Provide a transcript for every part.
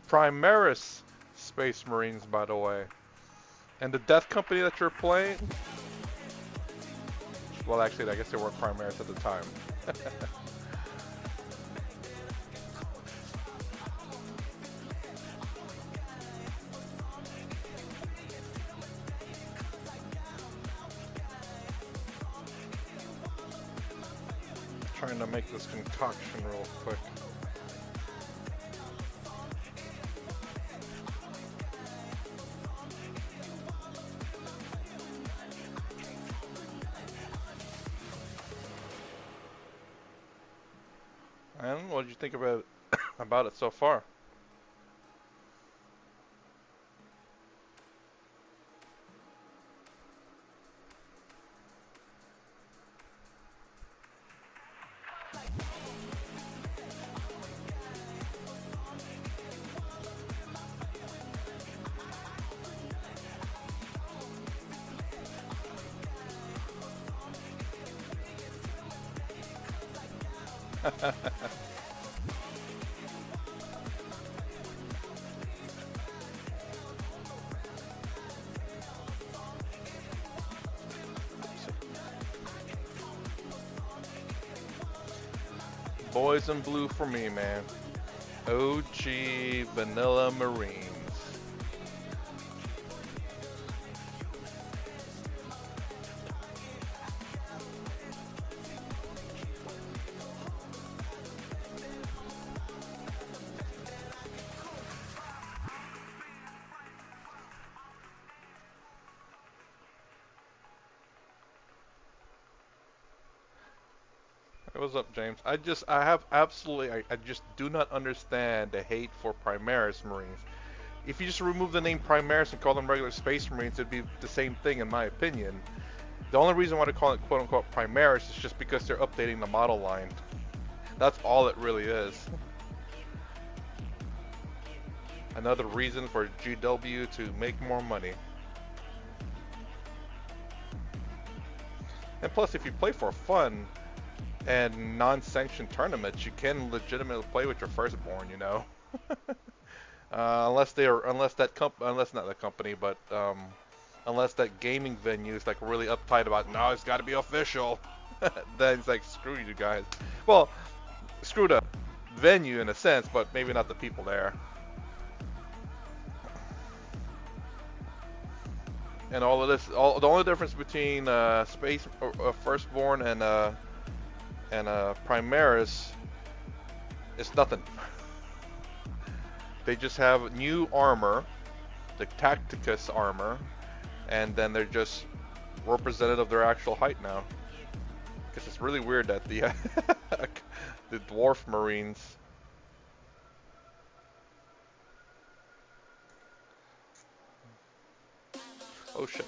Primaris Space Marines, by the way. And the Death Company that you're playing, well, actually, I guess they weren't Primaris at the time. Trying to make this concoction real quick. And what did you think about about it so far? Boys in blue for me, man. OG Vanilla Marines. Hey, what's up, James? I just do not understand the hate for Primaris Marines. If you just remove the name Primaris and call them regular Space Marines, it'd be the same thing, in my opinion. The only reason why they call it quote unquote Primaris is just because they're updating the model line. That's all it really is. Another reason for GW to make more money. And plus, if you play for fun and non-sanctioned tournaments, you can legitimately play with your firstborn, you know. Unless not the company, but unless that gaming venue is like really uptight about, no, it's got to be official. Then it's like, screw you guys. Well, screw the venue in a sense, but maybe not the people there. And all of this, the only difference between Space Firstborn and Primaris is nothing. They just have new armor, the Tacticus armor, and then they're just representative of their actual height now. Because it's really weird that the the Dwarf Marines. Oh shit.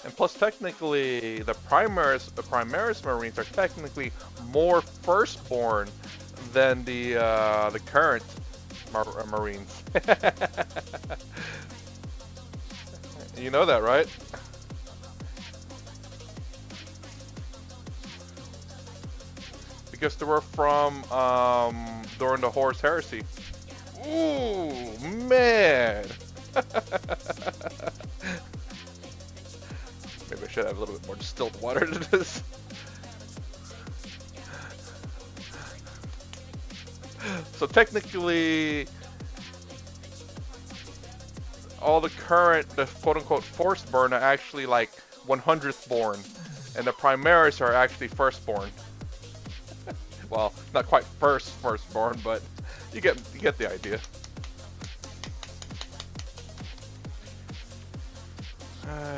And plus, technically, the Primaris Marines are technically more firstborn than the current Marines. You know that, right? Because they were from during the Horus Heresy. Ooh, man. Maybe I should have a little bit more distilled water to this. So technically, all the quote-unquote firstborn are actually like 100th born, and the Primaris are actually firstborn. Well, not quite firstborn, but you get the idea.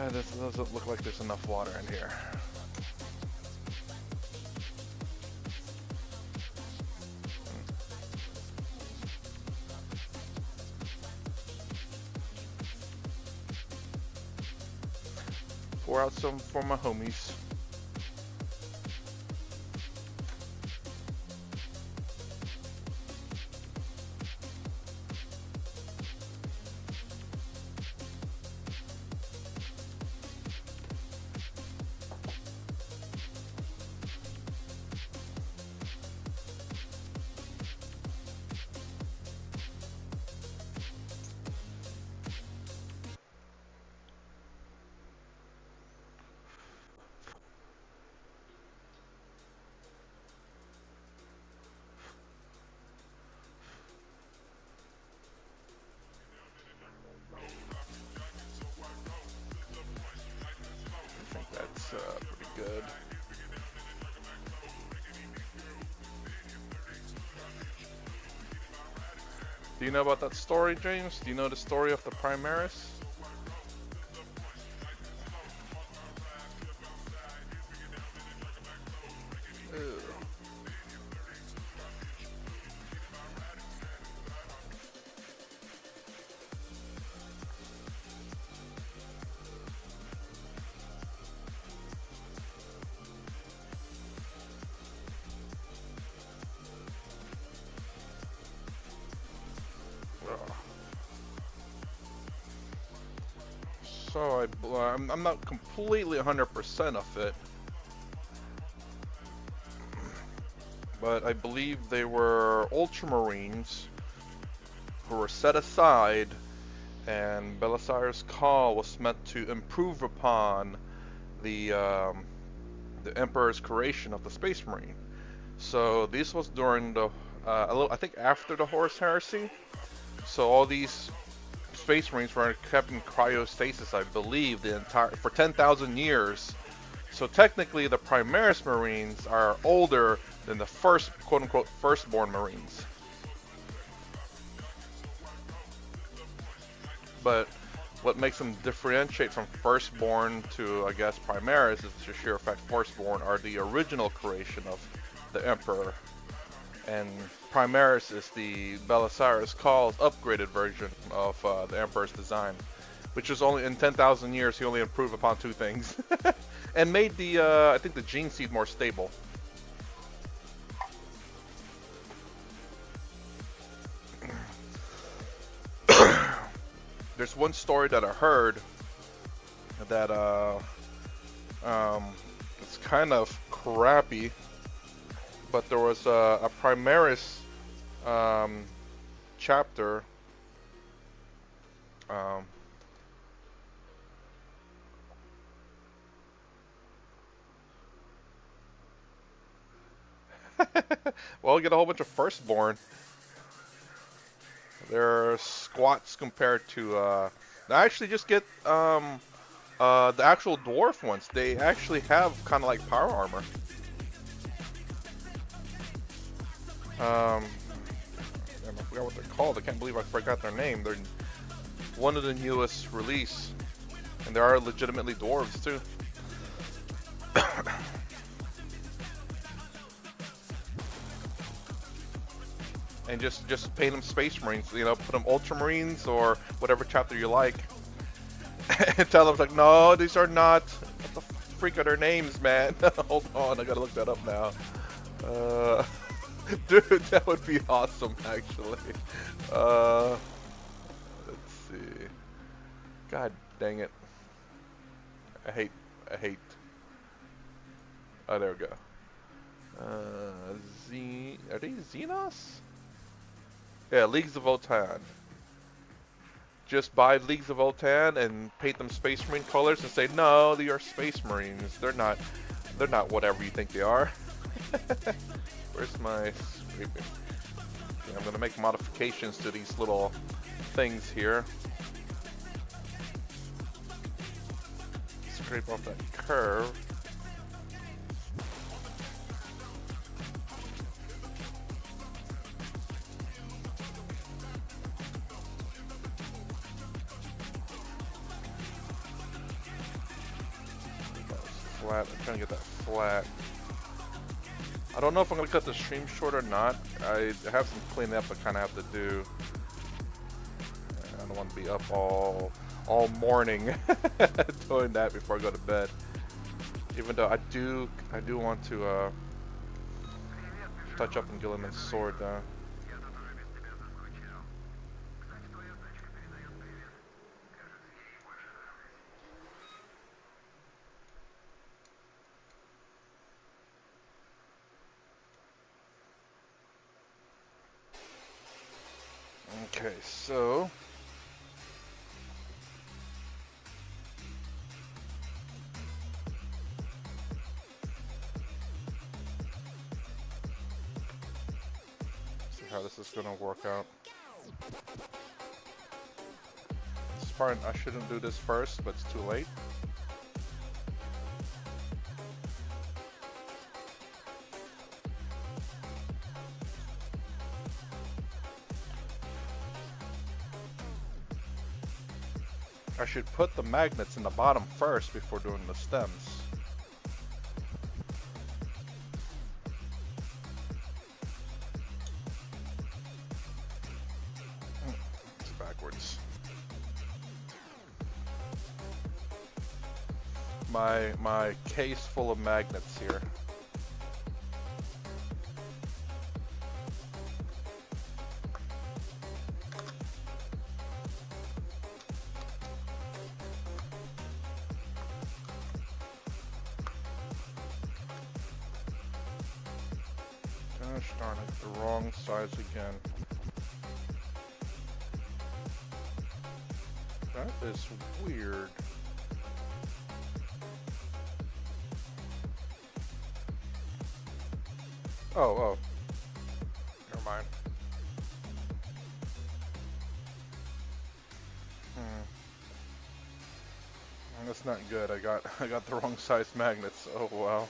This doesn't look like there's enough water in here. Pour out some for my homies. Do you know about that story, James? Do you know the story of the Primaris? Ew. So I'm not completely 100% of it, but I believe they were Ultramarines who were set aside, and Belisarius' call was meant to improve upon the Emperor's creation of the Space Marine. So this was during the I think after the Horus Heresy. So all these Space Marines were kept in cryostasis, I believe, the entire for 10,000 years. So technically, the Primaris Marines are older than the first, quote-unquote, firstborn Marines. But what makes them differentiate from firstborn to, I guess, Primaris is the sheer fact firstborn are the original creation of the Emperor, and Primaris is the Belisarius Caul's upgraded version of the Emperor's design, which was only in 10,000 years he only improved upon two things, and made the I think the gene seed more stable. There's one story that I heard that it's kind of crappy, but there was a Primaris chapter. Well, you get a whole bunch of firstborn. They're squats compared to. I actually just get the actual dwarf ones. They actually have kind of like power armor. I forgot what they're called. I can't believe I forgot their name. They're one of the newest release, and they are legitimately dwarves too. And just paint them Space Marines, you know, put them Ultramarines or whatever chapter you like, and tell them like, no, these are not. What the freak are their names, man? Hold on, I gotta look that up now. Dude, that would be awesome, actually. Let's see. God dang it. I hate. Oh, there we go. Are they Xenos? Yeah, Leagues of Votan. Just buy Leagues of Votan and paint them Space Marine colors and say, no, they are Space Marines. They're not whatever you think they are. Where's my scraping? Okay, I'm gonna make modifications to these little things here. Scrape off that curve. Flat. I'm trying to get that flat. I don't know if I'm gonna cut the stream short or not. I have some cleaning up I kind of have to do. I don't want to be up all morning doing that before I go to bed. Even though I do want to touch up on Gilliman's sword though. Okay, so see how this is gonna work out. This part I shouldn't do this first, but it's too late. I should put the magnets in the bottom first before doing the stems. It's backwards. My case full of magnets here. Gosh darn it, the wrong size again. That is weird. Oh. Never mind. That's not good. I got the wrong size magnets. Oh wow.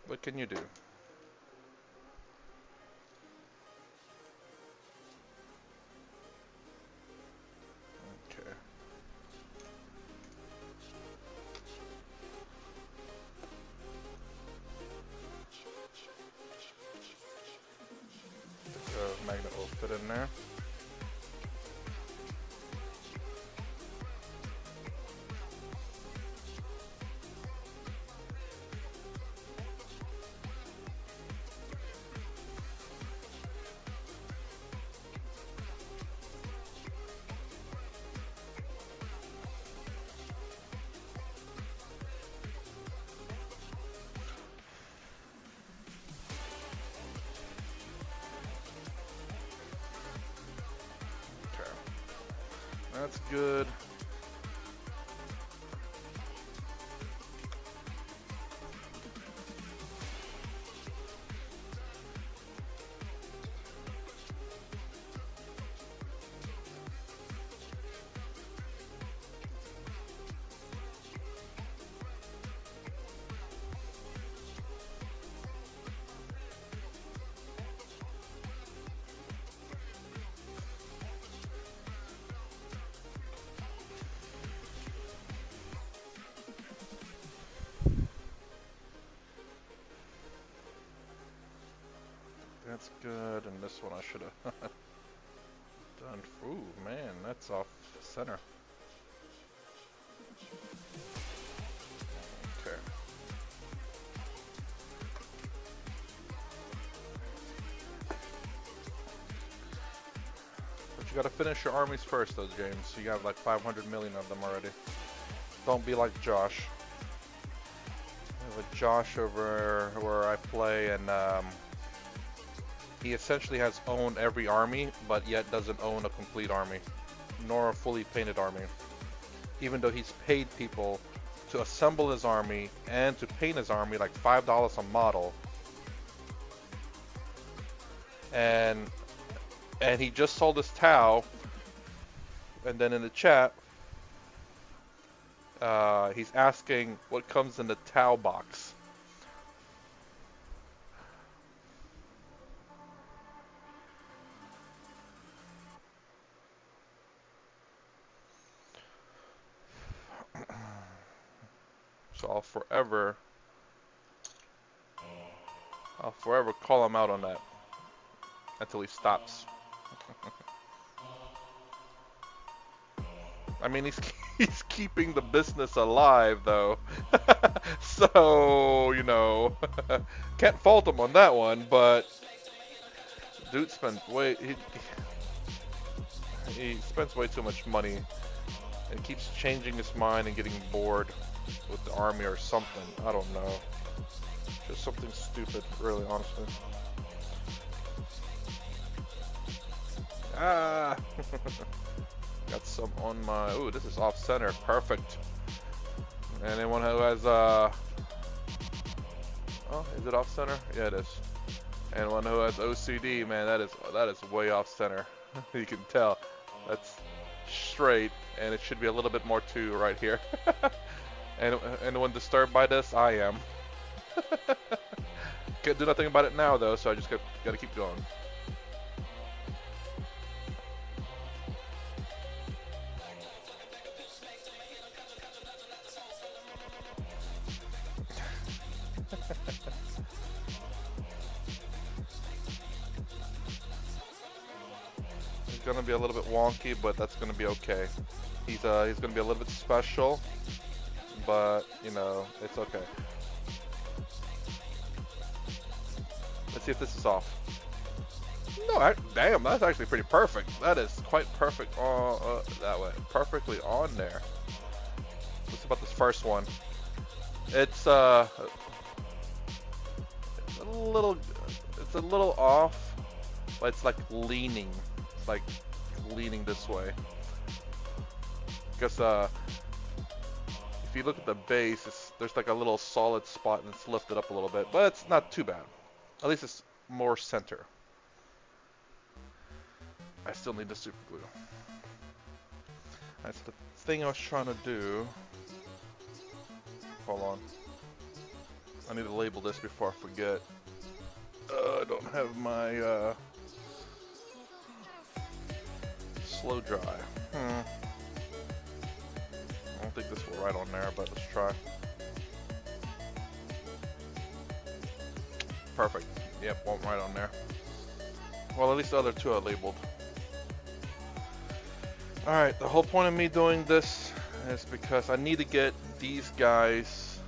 What can you do? Okay. The magnet will fit in there. That's good. That's good, and this one I should have done. Ooh, man, that's off center. Okay. But you gotta finish your armies first, though, James. You got like 500 million of them already. Don't be like Josh. I have a Josh over where I play, and he essentially has owned every army, but yet doesn't own a complete army, nor a fully painted army. Even though he's paid people to assemble his army and to paint his army like $5 a model. And he just sold his Tau, and then in the chat, he's asking what comes in the Tau box. So I'll forever call him out on that until he stops. I mean, he's keeping the business alive, though. So, you know, can't fault him on that one, but dude spends he spends way too much money and keeps changing his mind and getting bored with the army or something. I don't know. Just something stupid, really, honestly. Ah! Got some on my... Ooh, this is off center. Perfect. Anyone who has... Oh, is it off center? Yeah, it is. Anyone who has OCD, man, that is way off center. You can tell. That's straight, and it should be a little bit more too right here. And anyone disturbed by this? I am. Can't do nothing about it now, though, so I just gotta keep going. gonna be a little bit wonky, but that's gonna be okay. He's gonna be a little bit special, but you know, it's okay. Let's see if this is off. No, damn, that's actually pretty perfect. That is quite perfect on that way, perfectly on there. What's about this first one? It's a little off, but it's like leaning. It's like leaning this way. Because if you look at the base, there's like a little solid spot and it's lifted up a little bit, but it's not too bad. At least it's more center. I still need the super glue. That's the thing I was trying to do. Hold on. I need to label this before I forget. I don't have my slow dry. I don't think this will write on there, but let's try. Perfect. Yep, won't write on there. Well, at least the other two are labeled. Alright, the whole point of me doing this is because I need to get these guys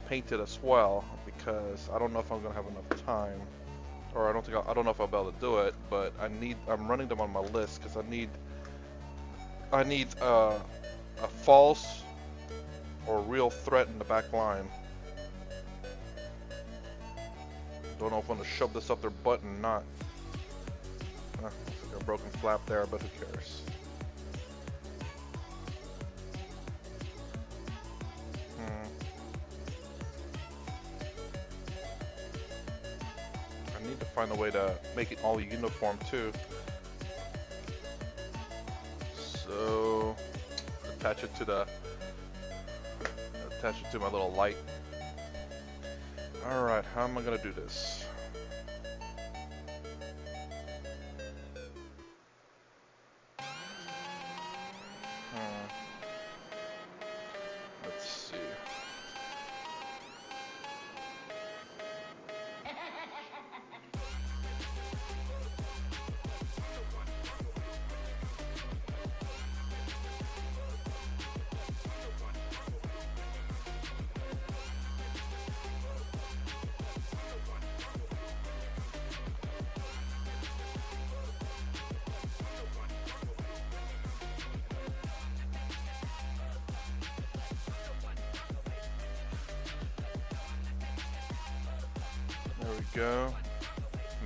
painted as well, because I don't know if I'm gonna have enough time, or I don't know if I'll be able to do it, but I'm running them on my list because I need a false or real threat in the back line. Don't know if I'm gonna shove this up their butt or not. Looks like a broken flap there, but who cares? I need to find a way to make it all uniform too. So attach it to my little light. Alright, how am I gonna do this? Let's see. There we go.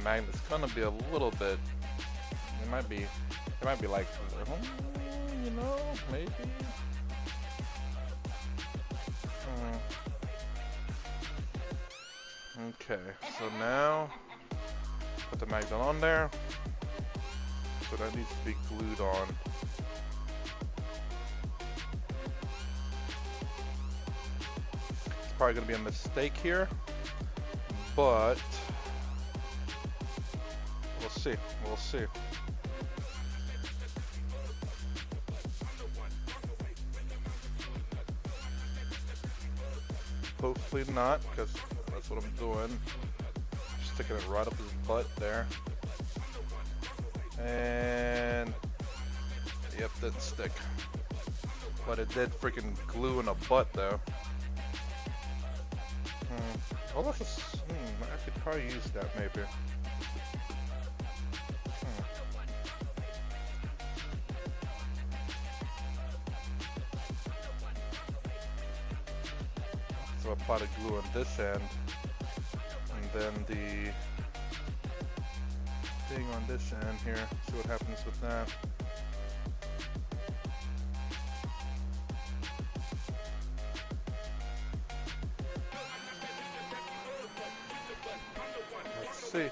Magnet's gonna be a little bit. It might be like, you know, maybe. Okay, so now put the magnet on there. So that needs to be glued on. It's probably gonna be a mistake here, but we'll see. We'll see. Hopefully not, because that's what I'm doing. Just sticking it right up his butt there. And yep, didn't stick. But it did freaking glue in a butt though. Well, that's I could probably use that maybe. So apply the glue on this end, and then the thing on this end here. See what happens with that. Let's see.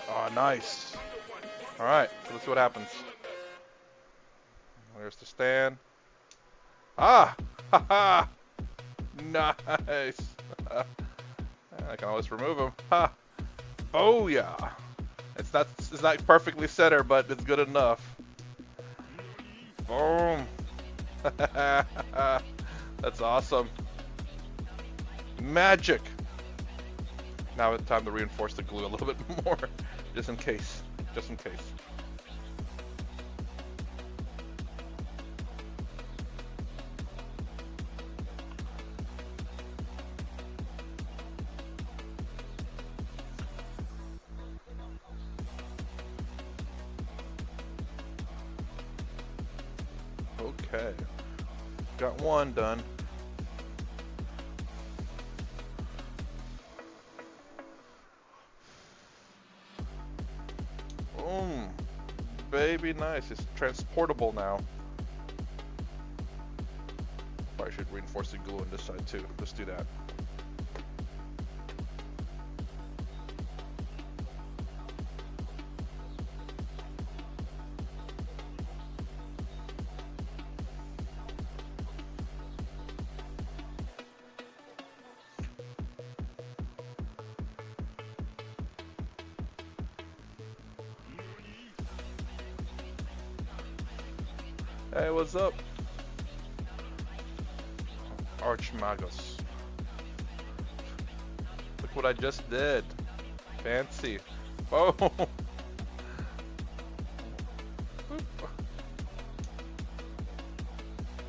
Oh, nice. All right, so let's see what happens. There's the stand. Ah! Haha! Nice! I can always remove them. Ha! Oh yeah! It's not perfectly centered, but it's good enough. Boom! That's awesome. Magic! Now it's time to reinforce the glue a little bit more. Just in case. Just in case. Okay. Got one done. Boom. Baby, nice. It's transportable now. Probably should reinforce the glue on this side too. Let's do that. Hey, what's up? Archmagos. Look what I just did. Fancy. Oh.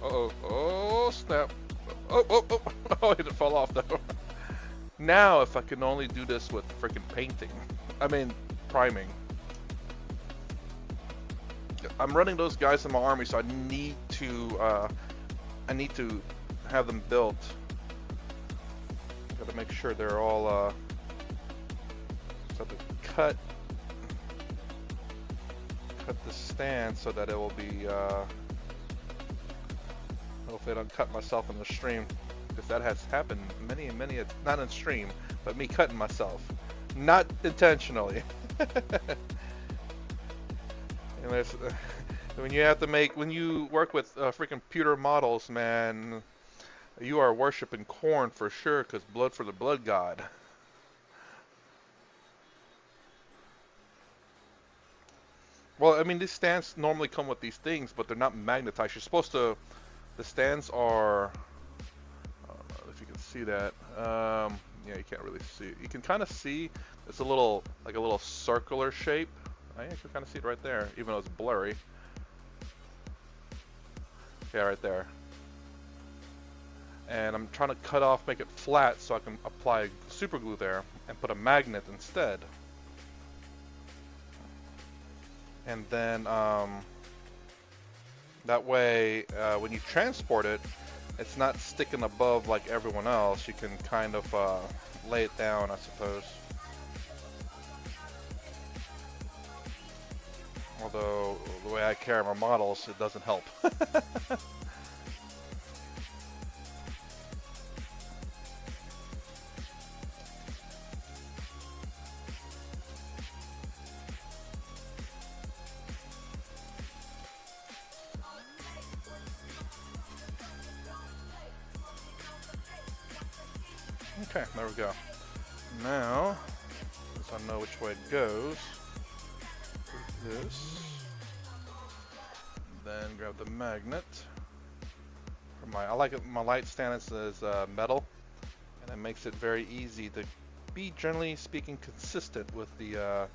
Uh-oh. Oh, snap. Oh, oh, oh. Oh, it fell off though. Now, if I can only do this with freaking painting. I mean, priming. I'm running those guys in my army, so I need to have them built. Gotta make sure they're all, so to cut the stand so that it will be, hopefully I don't cut myself in the stream, because that has happened many, not in stream, but me cutting myself. Not intentionally. And when you work with freaking computer models, man, you are worshiping corn for sure, because blood for the blood god. Well, I mean, these stands normally come with these things, but they're not magnetized. You're supposed to, the stands are, I don't know if you can see that. Yeah, you can't really see it. You can kind of see, it's a little, like a little circular shape. I can kind of see it right there, even though it's blurry. Yeah, right there. And I'm trying to cut off, make it flat so I can apply super glue there and put a magnet instead. And then that way, when you transport it, it's not sticking above like everyone else. You can kind of lay it down, I suppose. Although, the way I carry my models, it doesn't help. Okay, there we go. Now, since I know which way it goes, this, then grab the magnet. For I like it, my light stand is metal, and it makes it very easy to be, generally speaking, consistent with the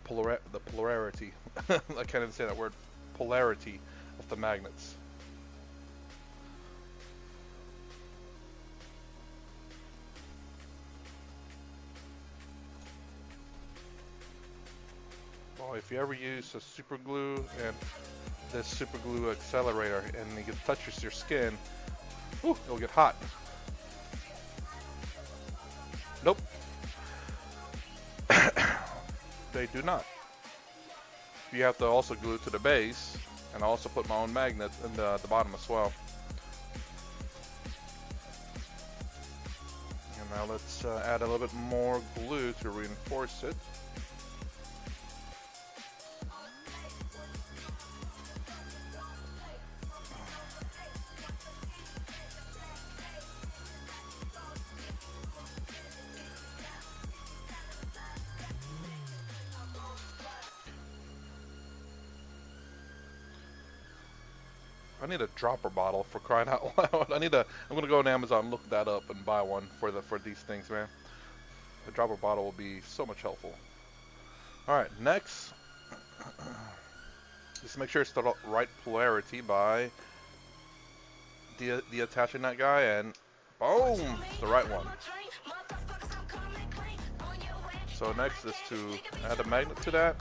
polarity. I can't even say that word. Polarity of the magnets. Well, if you ever use a super glue and this super glue accelerator and it touches your skin, whew, it'll get hot. Nope. They do not. You have to also glue to the base, and I also put my own magnet in the bottom as well. And now let's add a little bit more glue to reinforce it. I need a dropper bottle, for crying out loud. I'm gonna go on Amazon and look that up and buy one for these things, man. A dropper bottle will be so much helpful. Alright, next, just make sure it's the right polarity by detaching that guy, and boom, it's the right one. So next is to add a magnet to that.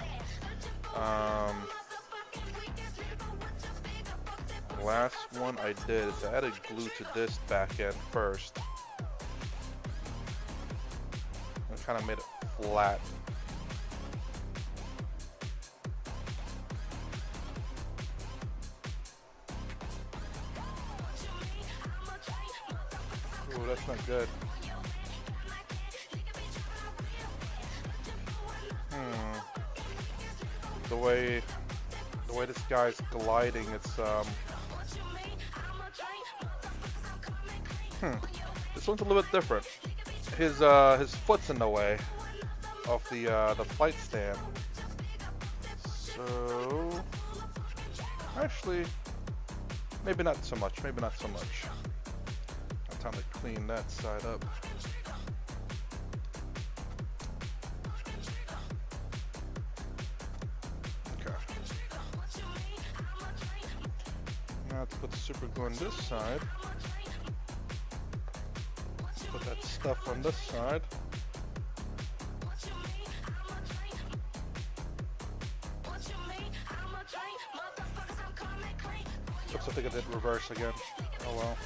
Last one I did is I added glue to this back end first. I kind of made it flat. Ooh, that's not good. The way this guy's gliding, it's this one's a little bit different. His foot's in the way of the flight stand. So actually, maybe not so much. Maybe not so much. Time to clean that side up. Okay. Now to put the super glue on this side. Put that stuff on this side. Oops, I think I did reverse again. Oh well.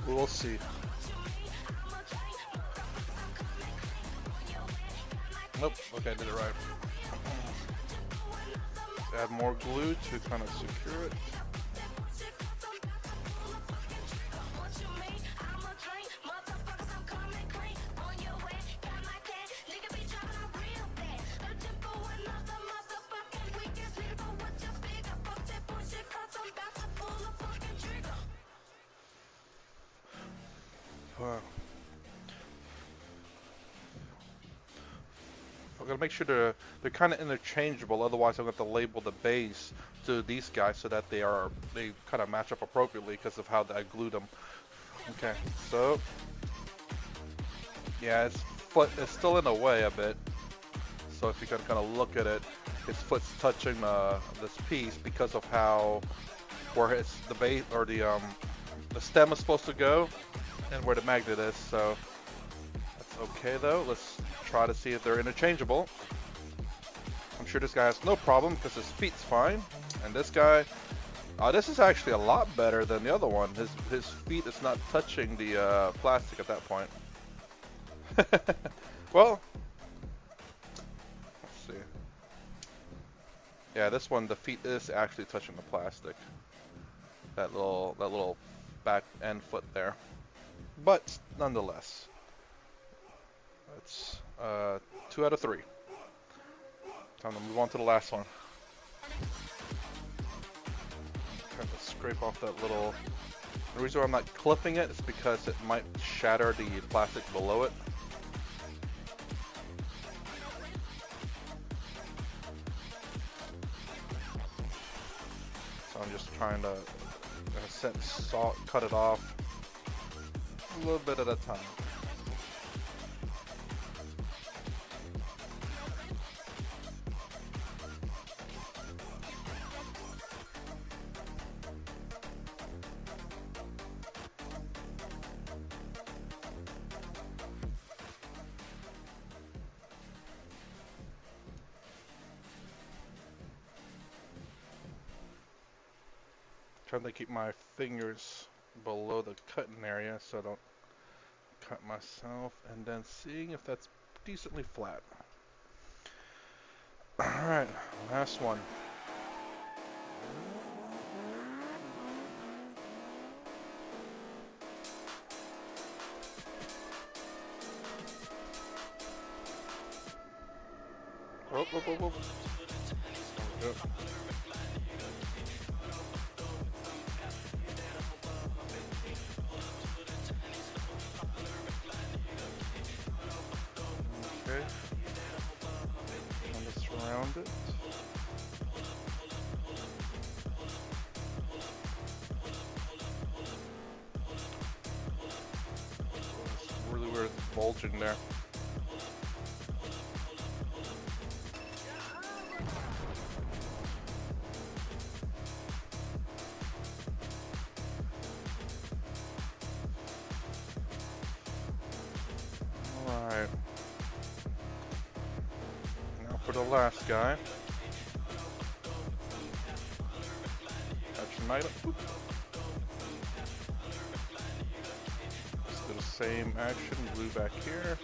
We'll see. Nope, okay, I did it right. Add more glue to kind of secure it. I'm gonna make sure they're kind of interchangeable. Otherwise, I'm going to label the base to these guys so that they kind of match up appropriately because of how I glued them. Okay, so yeah, his foot is still in the way a bit. So if you can kind of look at it, his foot's touching this piece because of where the base or the stem is supposed to go and where the magnet is. So that's okay though. Let's try to see if they're interchangeable. I'm sure this guy has no problem because his feet's fine. And this guy, this is actually a lot better than the other one. His feet is not touching the plastic at that point. Well, let's see. Yeah, this one, the feet is actually touching the plastic. That little back end foot there. But nonetheless, that's 2 out of 3. Time to move on to the last one. Trying to scrape off that little. The reason why I'm not clipping it is because it might shatter the plastic below it. So I'm just trying to cut it off a little bit at a time. Trying to keep my fingers below the cutting area so I don't cut myself, and then seeing if that's decently flat. Alright, last one. Whoop, whoop, whoop, whoop. There we go. Okay. And surround it. bulging there. Alright. Now for the last guy. Catch an item. Oop. Let's do the same action. Glue back here.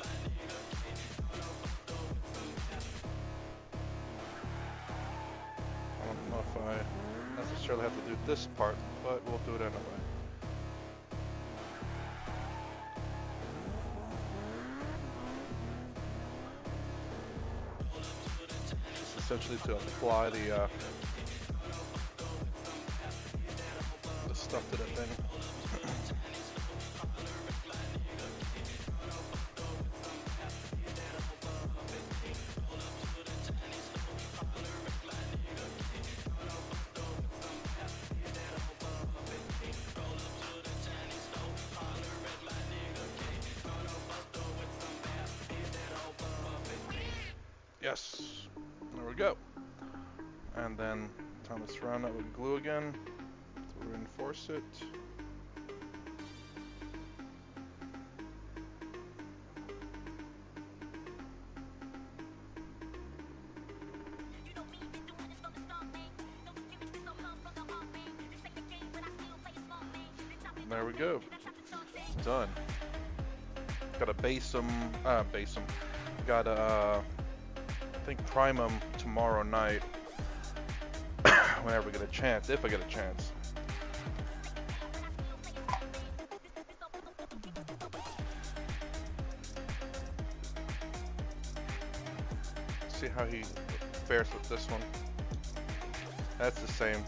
I don't know if I necessarily have to do this part, but we'll do it anyway. Essentially to apply the stuff to that thing. Yes. There we go. And then time to surround that with glue again to reinforce it. There we go. Done. Gotta base them. Gotta I think prime them tomorrow night. Whenever I get a chance, if I get a chance. See how he fares with this one. That's the same.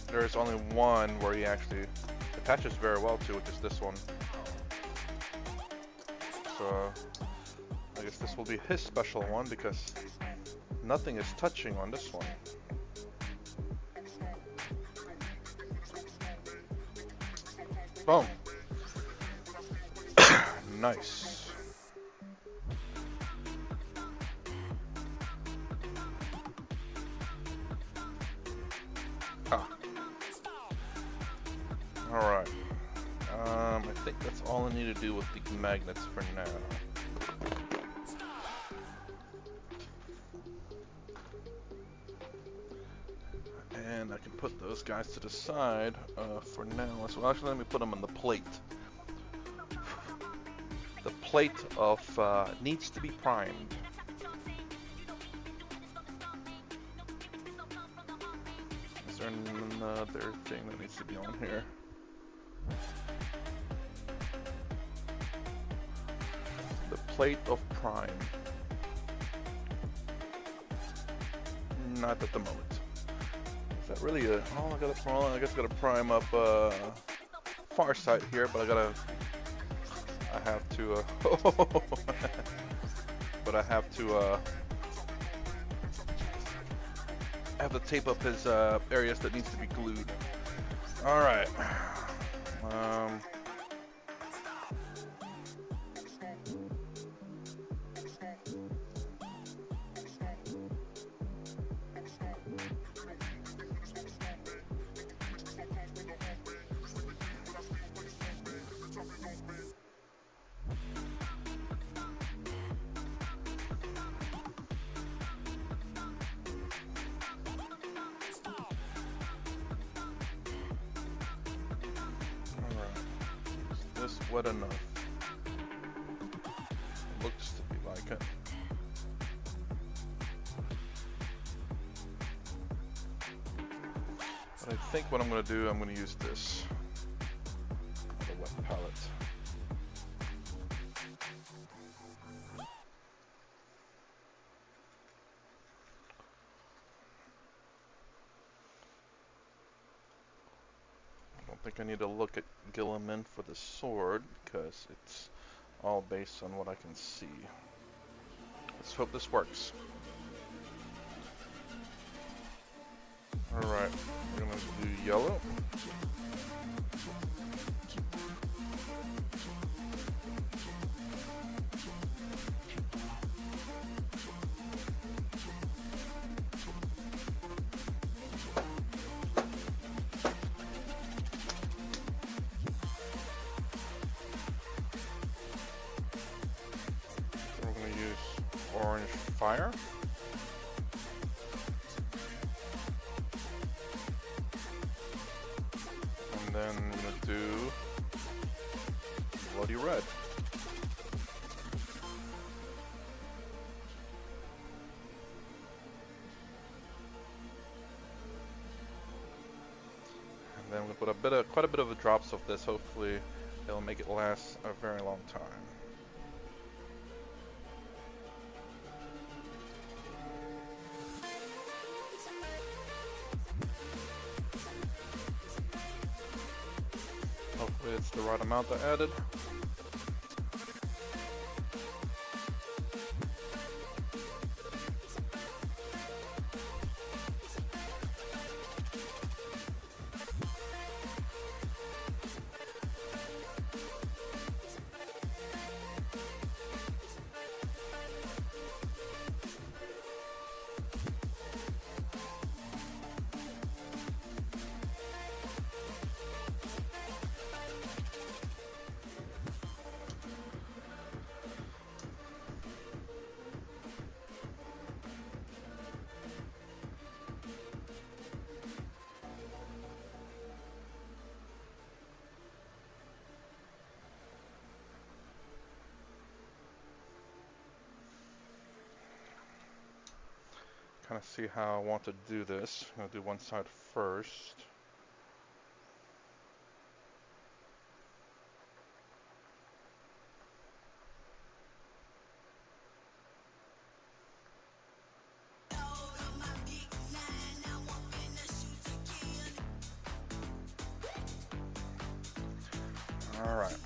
There's only one where he actually attaches very well to, which is this one. So I guess this will be his special one because nothing is touching on this one. Boom. Nice. Ah. Alright. I think that's all I need to do with the magnets for now. And I can put those guys to the side for now. So actually, let me put them on the plate. The plate of needs to be primed. Is there another thing that needs to be on here? The plate of prime. Not at the moment. Is that really a? Oh, I guess I gotta prime up far side here, but I have to. But I have to tape up his areas that needs to be glued. All right. This wet enough? Looks to be like it. But I think what I'm going to do, I'm going to use this, the wet palette. I think I need to look at Gilliman for the sword because it's all based on what I can see. Let's hope this works. Alright, we're gonna do yellow. orange fire. And then I'm gonna do bloody red. And then I'm gonna put quite a bit of the drops of this. Hopefully, it'll make it last a very long time. Hopefully it's the right amount I added. Kind of see how I want to do this. I'm gonna do one side first. All right.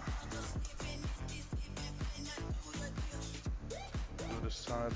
Do this side.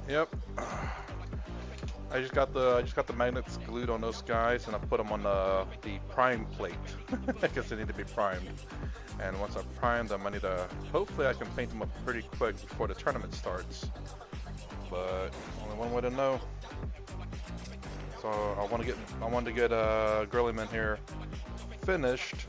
Yep. I just got the magnets glued on those guys, and I put them on the prime plate because they need to be primed. And once I prime them, I need to hopefully I can paint them up pretty quick before the tournament starts. But only one way to know. So I wanted to get Girlyman here finished.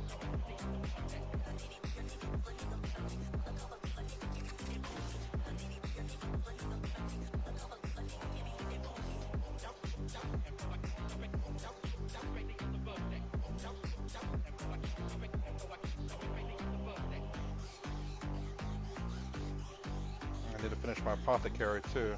I need to finish my apothecary too.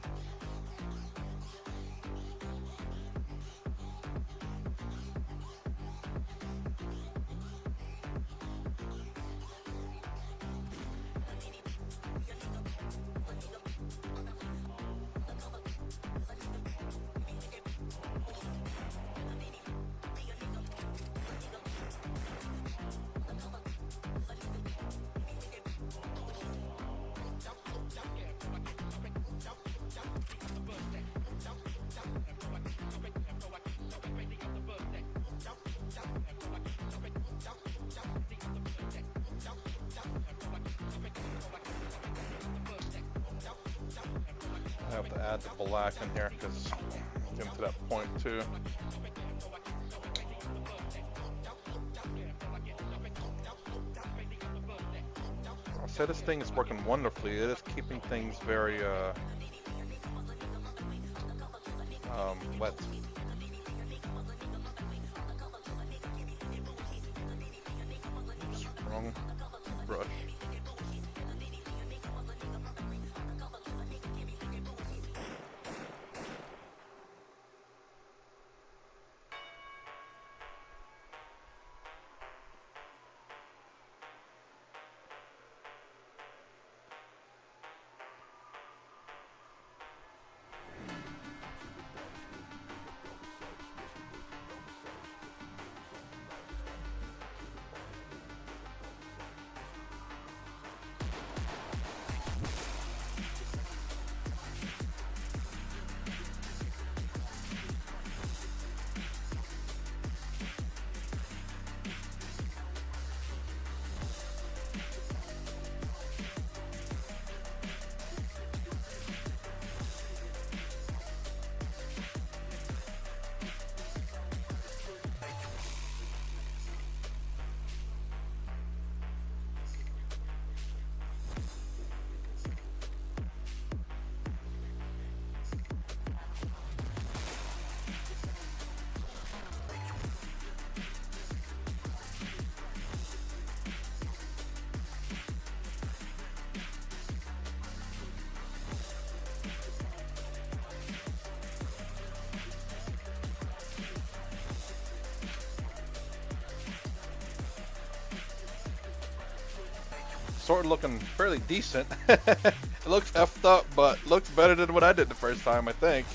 I have to add the black in here because getting to that point too. I'll say this thing is working wonderfully. It is keeping things very wet. Oops, wrong brush. Sword looking fairly decent. It looks effed up, but looks better than what I did the first time, I think.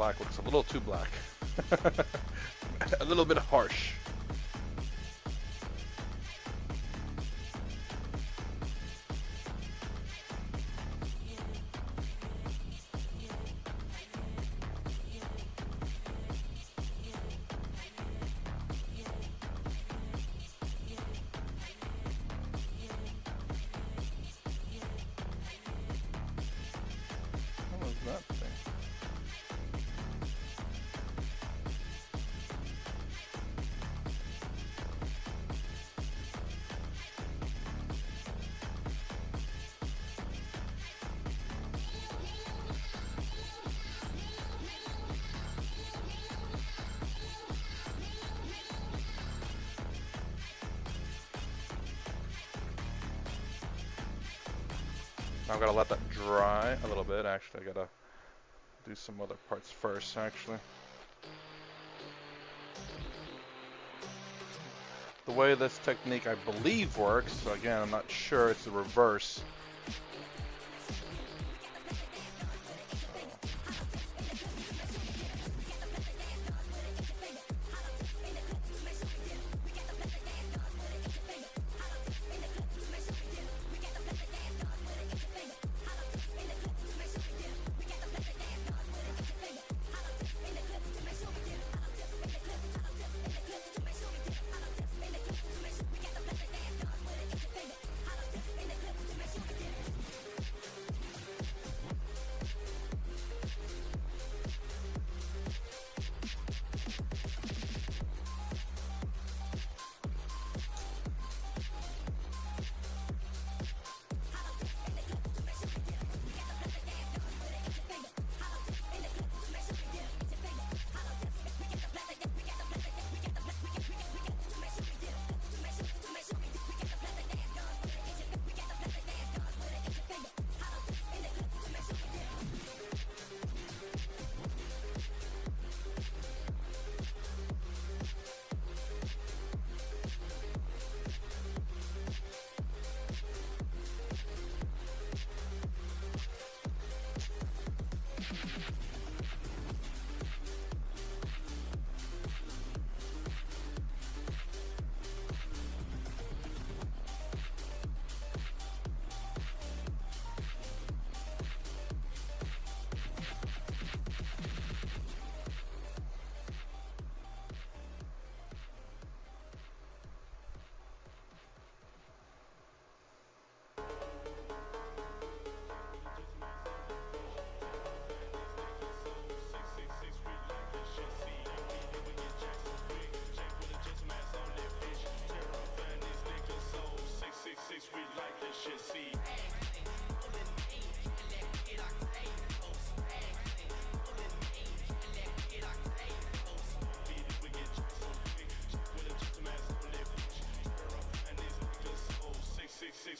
black looks a little too black. A little bit harsh. What was that thing? I've got to let that dry a little bit. Actually, I got to do some other parts first, actually. The way this technique, I believe, works, so again, I'm not sure, it's the reverse.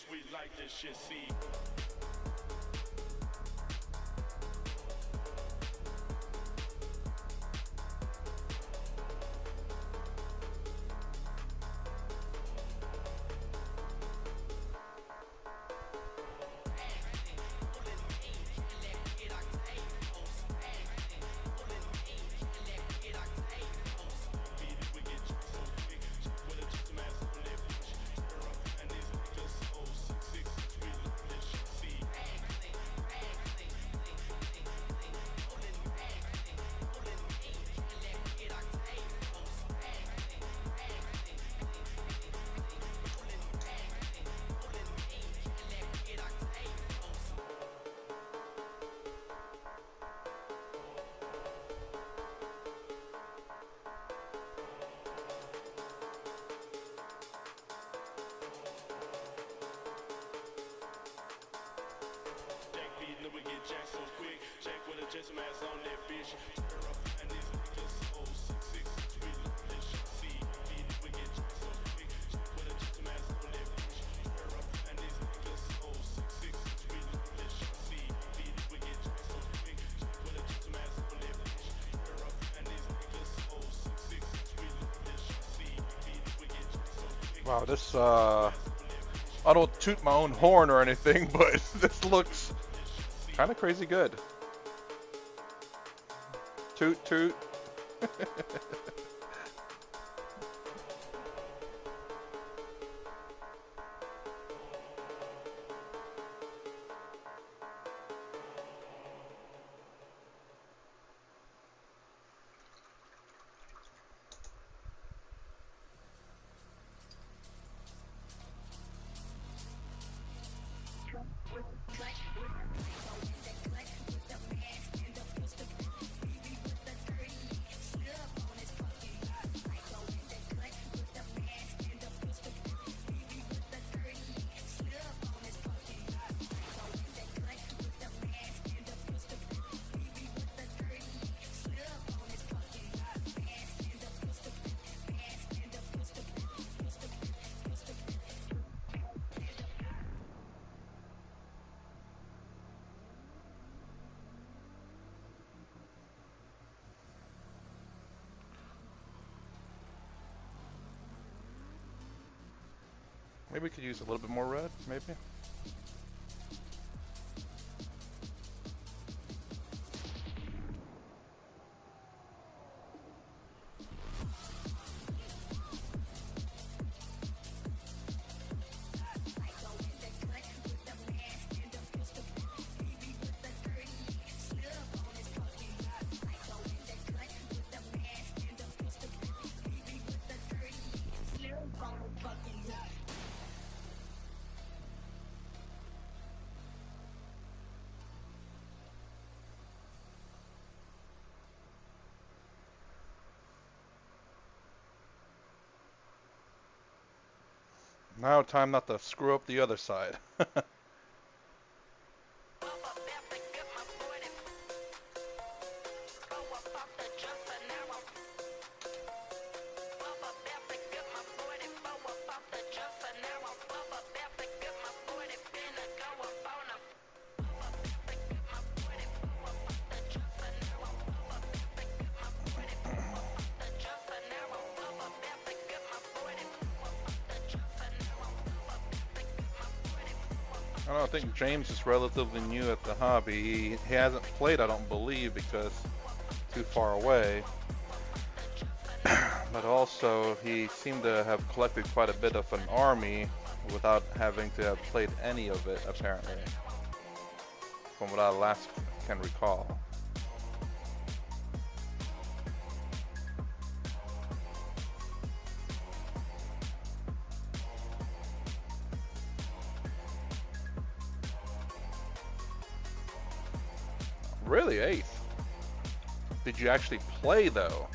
We like this shit, see. We get jacked so quick. Jack with a just mask on that bitch. And these niggas so 6'6", we love this shit. See, we get jacked so quick. Jack with a just mask on that bitch. And these niggas so 6'6", we love this shit. See, we get jacked so quick. Jack with a just mask on that bitch. And these niggas so 6'6", we love this shit. See, we get jacked so quick. Wow, this I don't toot my own horn or anything, but this looks kind of crazy good. Toot toot. Maybe we could use a little bit more red, maybe. Now time not to screw up the other side. I don't think James is relatively new at the hobby. He hasn't played, I don't believe, because too far away. But also, he seemed to have collected quite a bit of an army without having to have played any of it, apparently. From what I last can recall. Really, 8th? Did you actually play, though?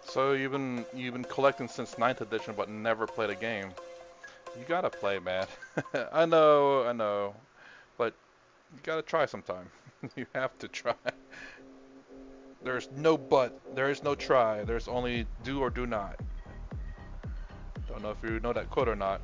So you've been collecting since 9th edition, but never played a game. You gotta play, man. I know, but you gotta try sometime. You have to try. There's no but. There is no try. There's only do or do not. Don't know if you know that quote or not.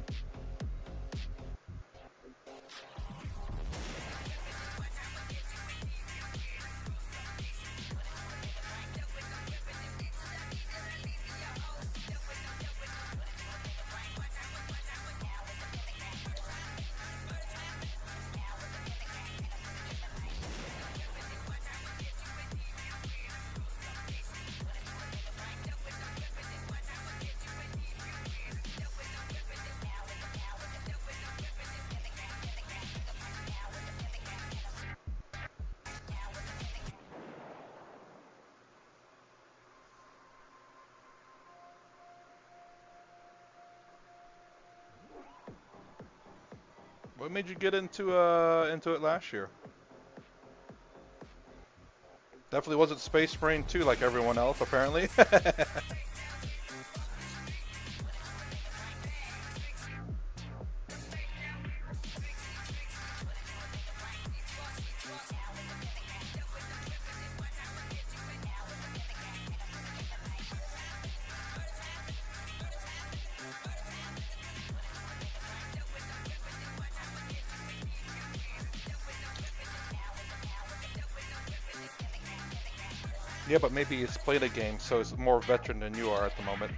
What made you get into it last year? Definitely wasn't Space Marine 2 like everyone else, apparently. Yeah, but maybe he's played a game, so he's more veteran than you are at the moment.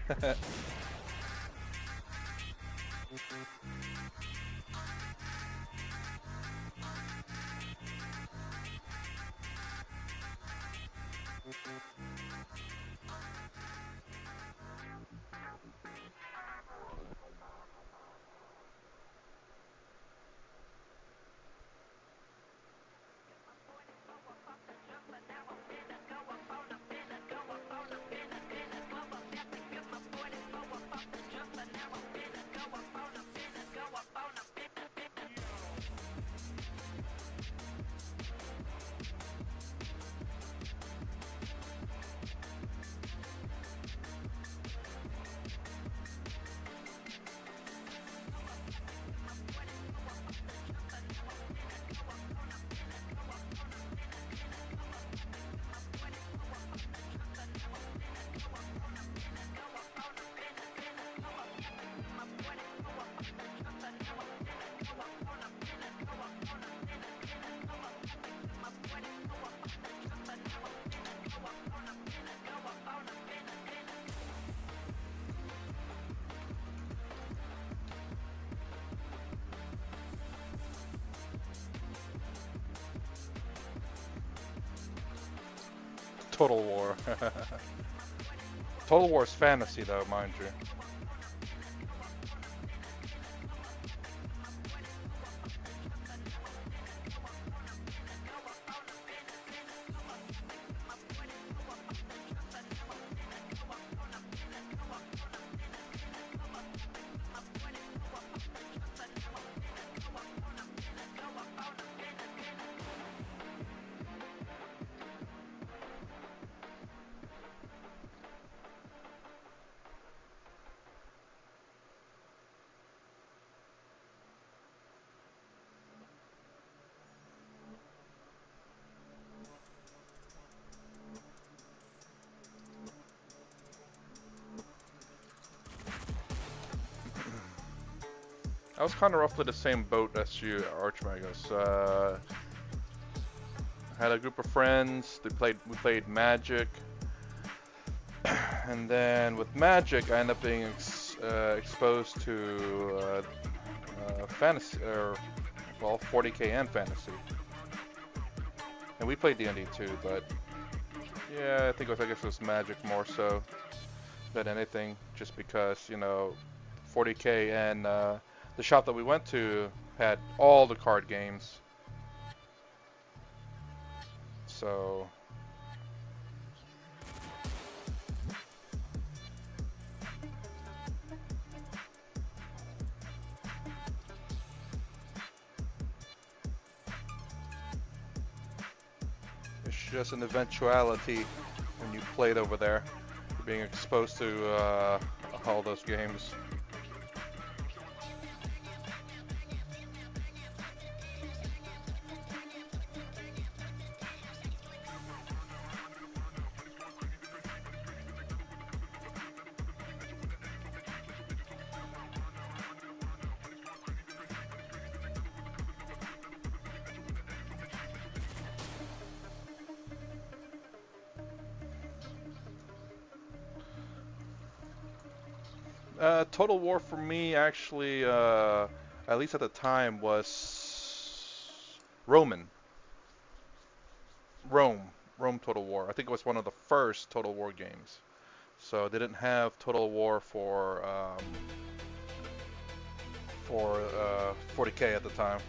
Total War. Total War is fantasy, though, mind you. I was kind of roughly the same boat as you, Archmagus. Had a group of friends. We played Magic, and then with Magic, I ended up being exposed to fantasy, or well, 40k and fantasy. And we played D&D too, but yeah, I guess it was Magic more so than anything, just because 40k and the shop that we went to had all the card games. So it's just an eventuality when you played over there, being exposed to all those games. Total War for me, actually, at least at the time, was Roman. Rome. Rome Total War. I think it was one of the first Total War games. So they didn't have Total War for 40k at the time.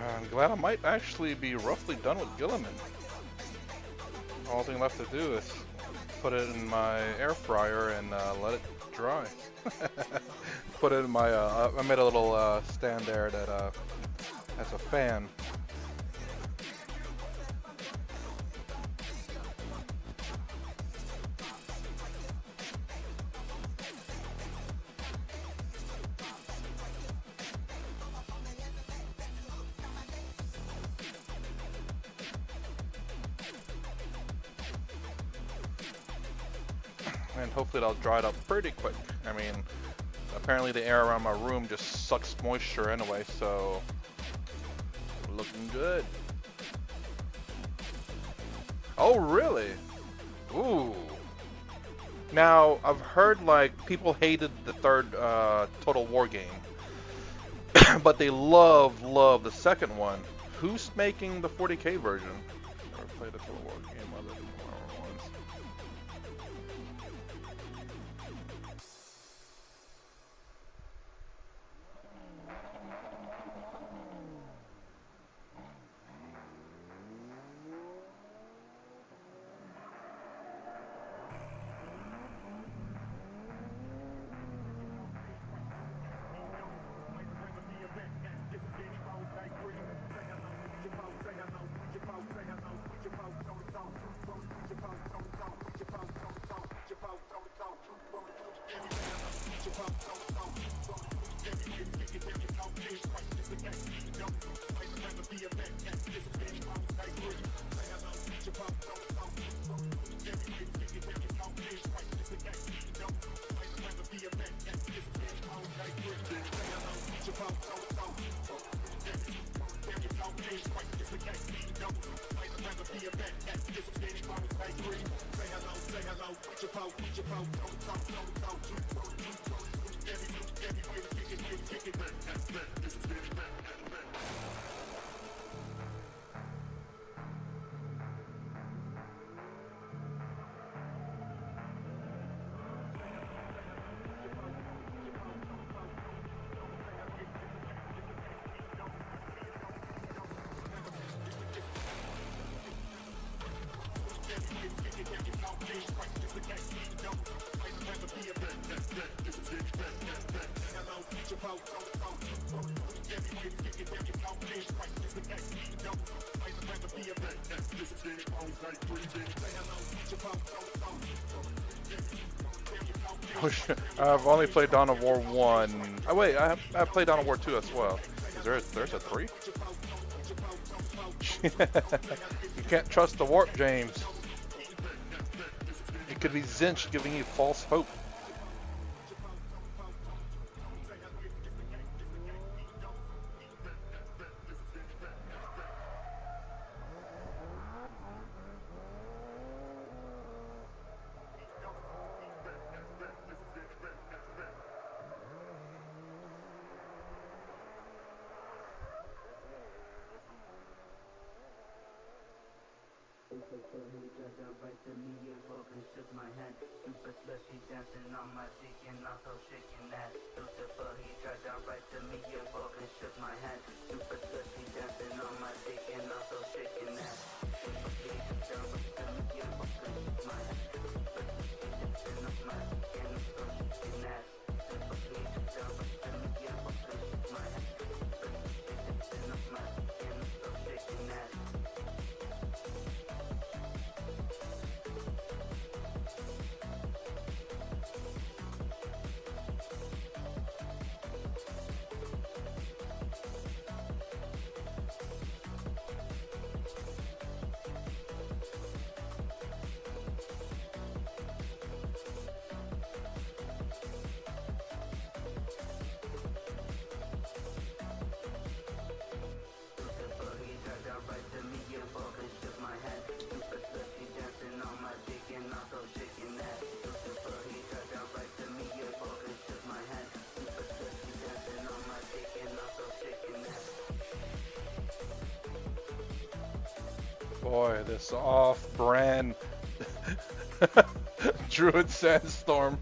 I'm glad I might actually be roughly done with Gilliman. All thing left to do is put it in my air fryer and let it dry. Put it in my, I made a little stand there that has a fan. And hopefully that'll dry it up pretty quick. I mean, apparently the air around my room just sucks moisture anyway, so looking good. Oh, really? Ooh. Now, I've heard like people hated the third Total War game, but they love the second one. Who's making the 40K version? Never played a Total War game other than the normal ones. I've only played Dawn of War 1. Oh wait, I played Dawn of War 2 as well. There's a 3? You can't trust the warp, James. It could be Zinch giving you false hope. Boy, this off-brand Druid Sandstorm.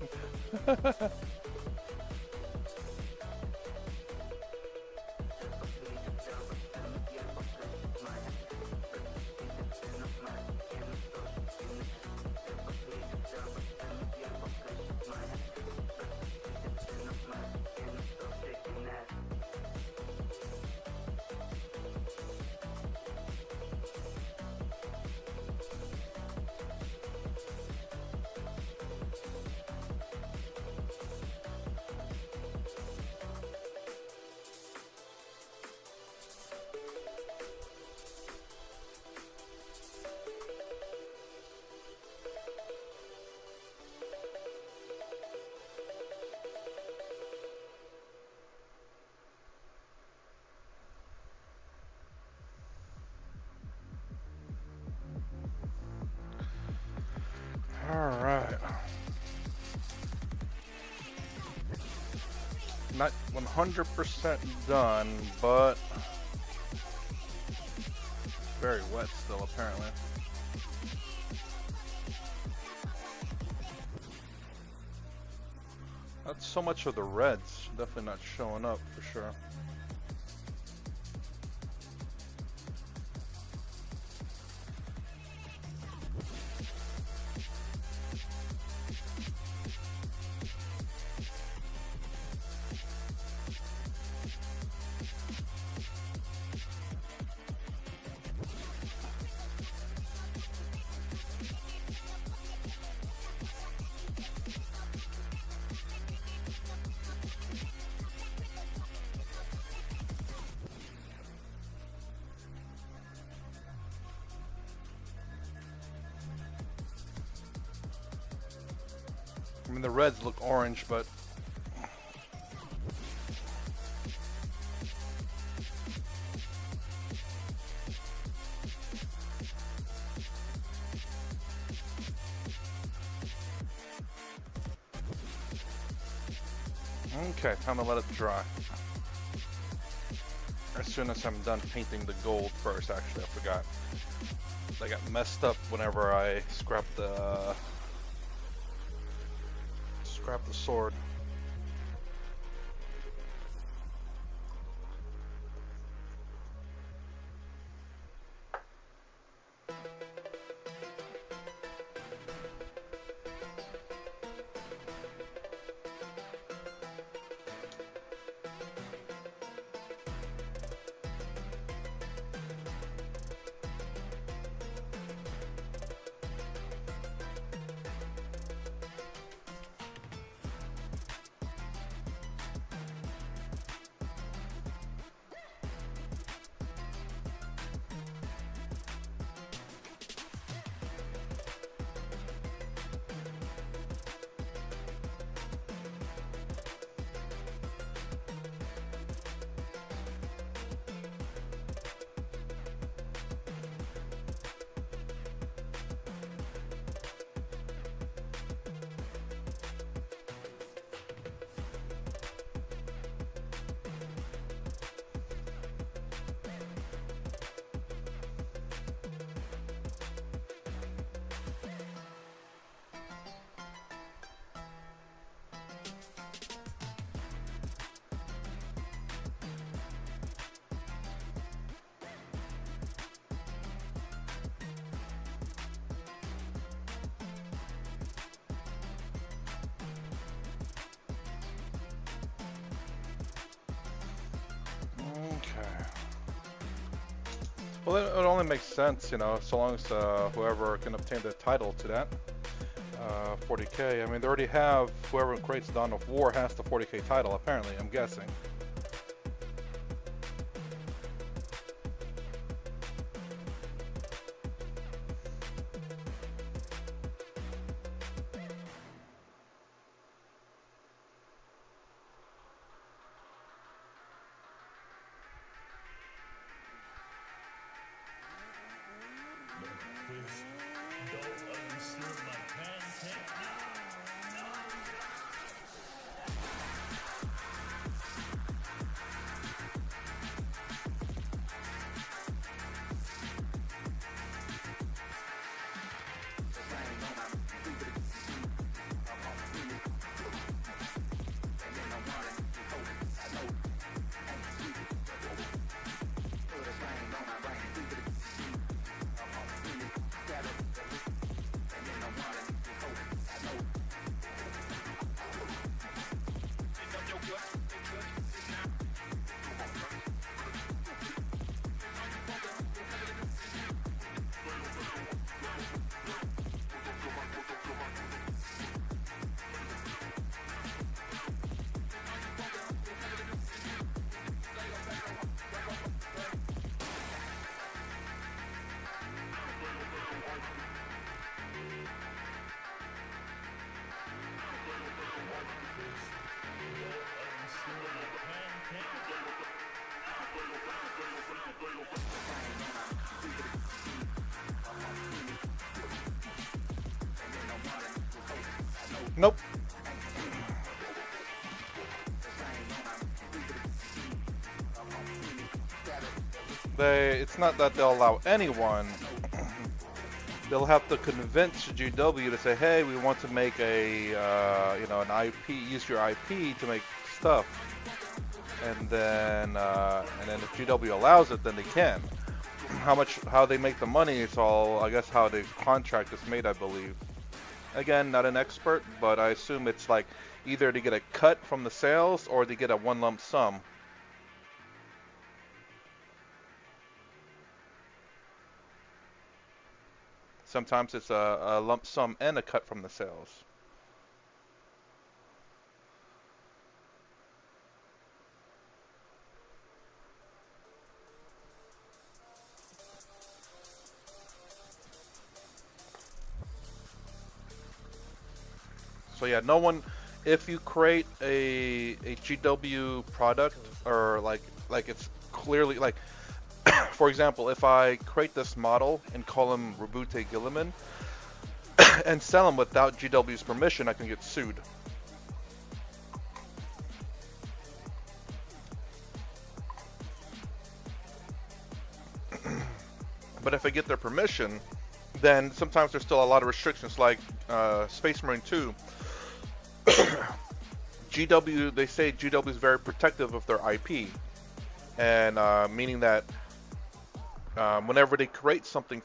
Alright. Not 100% done, but very wet still apparently. Not so much of the reds, definitely not showing up for sure. I mean, the reds look orange, but okay, time to let it dry. As soon as I'm done painting the gold first, actually, I forgot. I got messed up whenever I scrapped the sword. Okay. Well, it only makes sense, you know, so long as whoever can obtain the title to that 40k. I mean, they already have, whoever creates Dawn of War has the 40k title, apparently, I'm guessing. Nope. It's not that they'll allow anyone. They'll have to convince GW to say, hey, we want to make a, an IP, use your IP to make stuff. And then if GW allows it, then they can. How they make the money, it's all, I guess, how the contract is made, I believe. Again, not an expert, but I assume it's like either they get a cut from the sales or they get a one lump sum. Sometimes it's a lump sum and a cut from the sales. So yeah, no one. If you create a GW product, or like it's clearly like, for example, if I create this model and call him Rabute Gilliman and sell him without GW's permission, I can get sued. But if I get their permission, then sometimes there's still a lot of restrictions, like Space Marine 2. GW, they say GW is very protective of their IP, and meaning that whenever they create something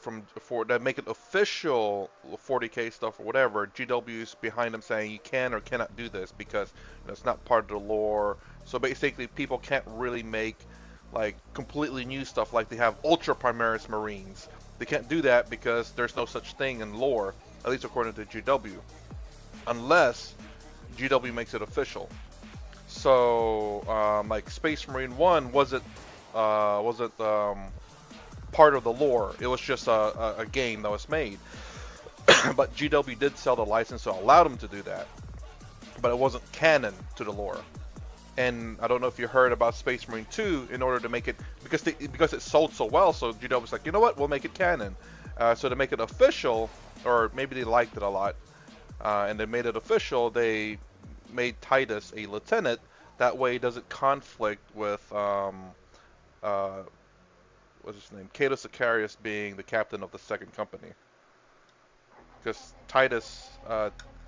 that make it official 40k stuff or whatever, GW is behind them saying you can or cannot do this because it's not part of the lore. So basically, people can't really make like completely new stuff like they have Ultramarines Marines. They can't do that because there's no such thing in lore, at least according to GW, unless GW makes it official. So like Space Marine 1 wasn't part of the lore. It was just a game that was made. But GW did sell the license, so allowed them to do that. But it wasn't canon to the lore. And I don't know if you heard about Space Marine 2, in order to make it, because it sold so well, so GW was like, you know what, we'll make it canon. So to make it official, or maybe they liked it a lot, and they made it official, they made Titus a lieutenant. That way it doesn't conflict with, what's his name? Cato Sicarius being the captain of the second company. Because Titus,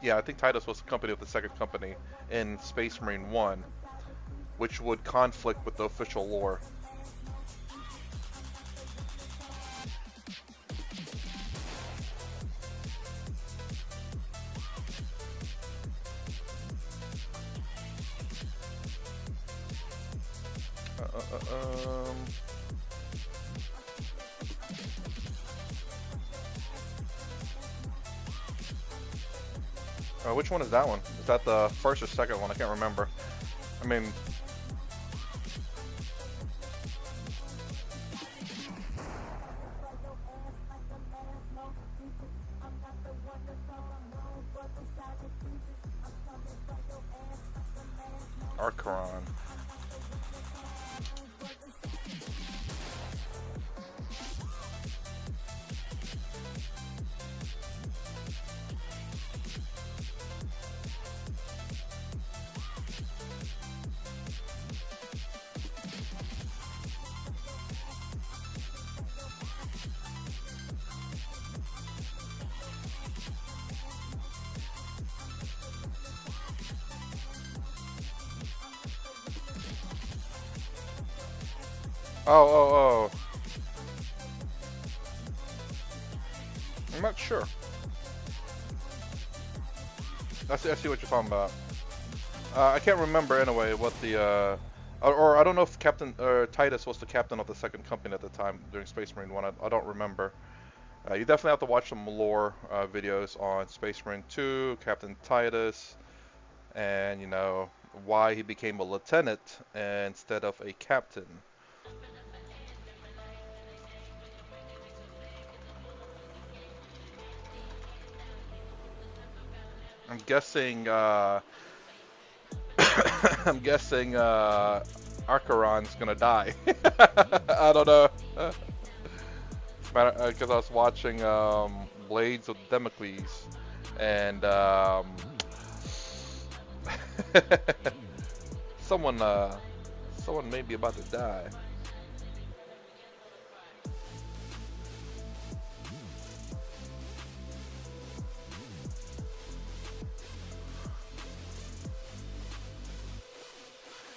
yeah, I think Titus was the company of the second company in Space Marine 1, which would conflict with the official lore. Which one is that one? Is that the first or second one? I can't remember. I mean, Archeron. Oh. I'm not sure. I see what you're talking about. I can't remember anyway what the or I don't know if Captain Titus was the captain of the second company at the time during Space Marine 1. I don't remember. You definitely have to watch some lore videos on Space Marine 2, Captain Titus, and why he became a lieutenant instead of a captain. I'm guessing Archeron's gonna die. I don't know. Because I was watching Blades of Damocles, and Someone, someone may be about to die.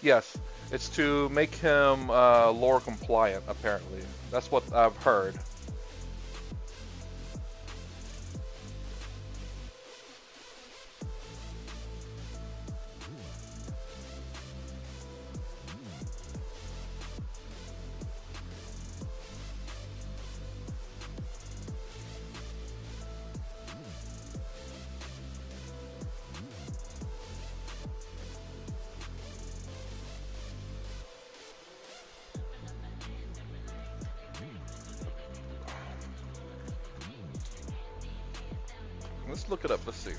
Yes, it's to make him lore compliant. Apparently, that's what I've heard. Let's look it up. Let's see.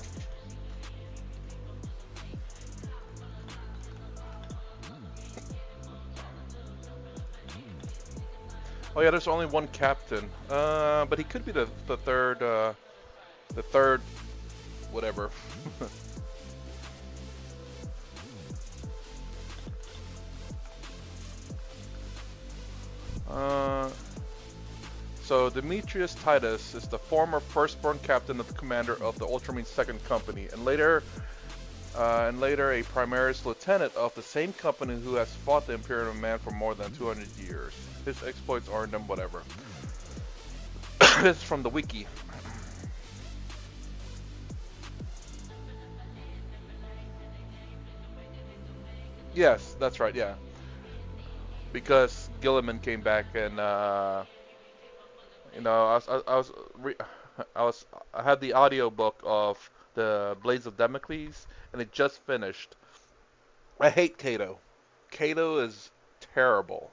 Oh yeah, there's only one captain. But he could be the third, whatever. uh, so Demetrius Titus is the former firstborn captain of the commander of the Ultramarines Second Company, and later a Primaris lieutenant of the same company who has fought the Imperial Man for more than 200 years. His exploits earned him whatever. This is from the wiki. Yes, that's right. Yeah, because Gilliman came back and I was I had the audio book of the Blades of Damocles, and it just finished. I hate Kato. Kato is terrible.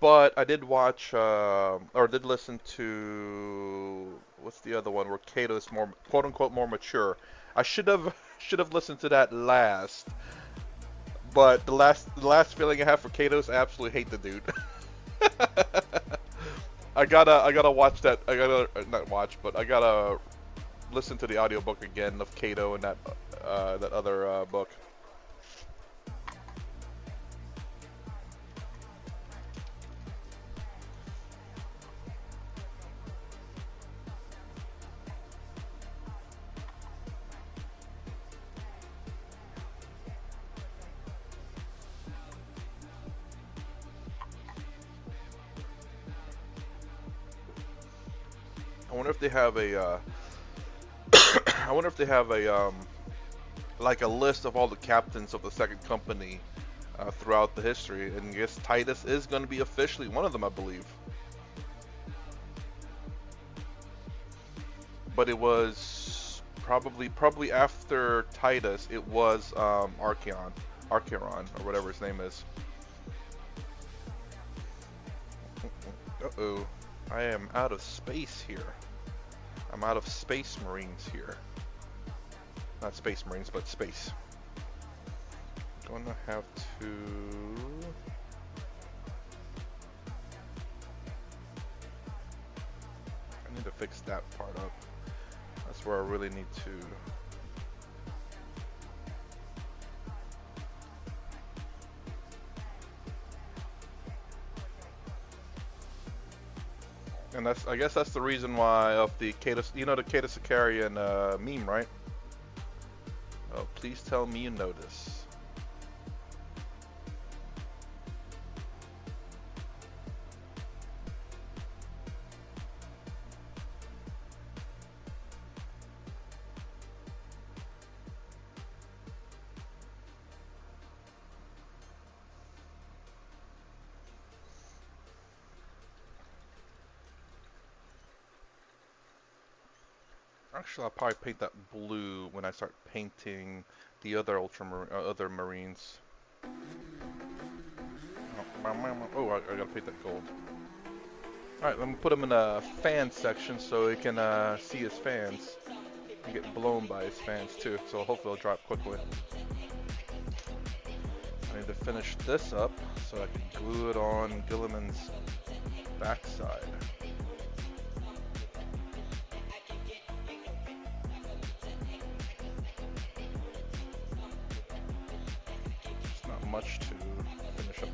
But I did watch, or did listen to, what's the other one where Kato is more, quote unquote, more mature. I should have listened to that last. But the last feeling I have for Kato is I absolutely hate the dude. I gotta watch that. I gotta not watch, but I gotta listen to the audiobook again of Kato and that other book. I wonder if they have a. I wonder if they have a like a list of all the captains of the second company throughout the history, and I guess Titus is going to be officially one of them, I believe. But it was probably after Titus, it was Archeron, or whatever his name is. Uh-oh, I am out of space here. I'm out of Space Marines here. Not Space Marines, but space. Gonna have to. I need to fix that part up. That's where I really need to. And that's, I guess that's the reason why of the Cato, the Cato Sicarian meme, right? Oh, please tell me you notice. Actually, I'll probably paint that blue when I start painting the other other Marines. Oh, I gotta paint that gold. Alright, let me put him in a fan section so he can see his fans. And get blown by his fans too, so hopefully they'll drop quickly. I need to finish this up so I can glue it on Gilliman's backside.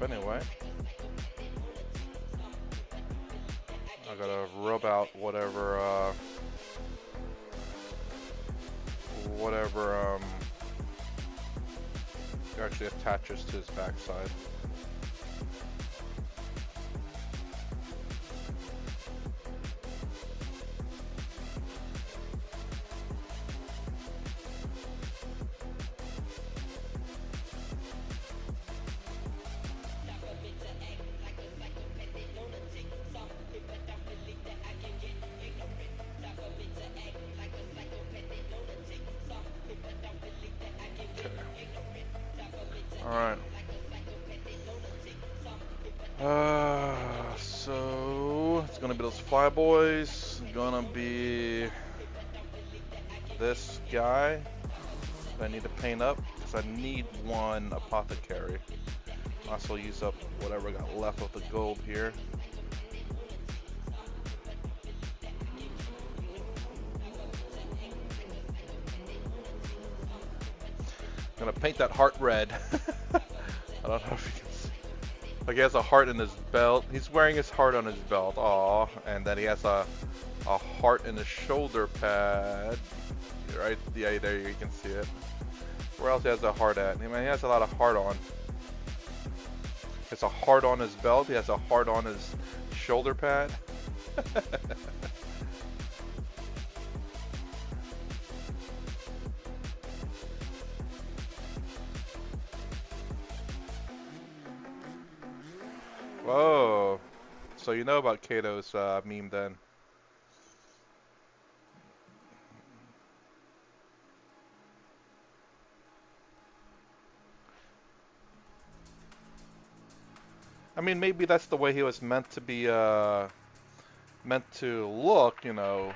up anyway. I gotta rub out whatever actually attaches to his backside. Alright. So it's gonna be those flyboys. Gonna be this guy that I need to paint up because I need one apothecary. Also use up whatever I got left of the gold here. Gonna paint that heart red. I don't know if you can see. Like he has a heart in his belt. He's wearing his heart on his belt. Aw. And then he has a heart in his shoulder pad. Right? Yeah, there you can see it. Where else he has a heart at? I mean, he has a lot of heart on. He has a heart on his belt. He has a heart on his shoulder pad. Whoa. So you know about Kato's meme then? I mean, maybe that's the way he was meant to be, meant to look, you know.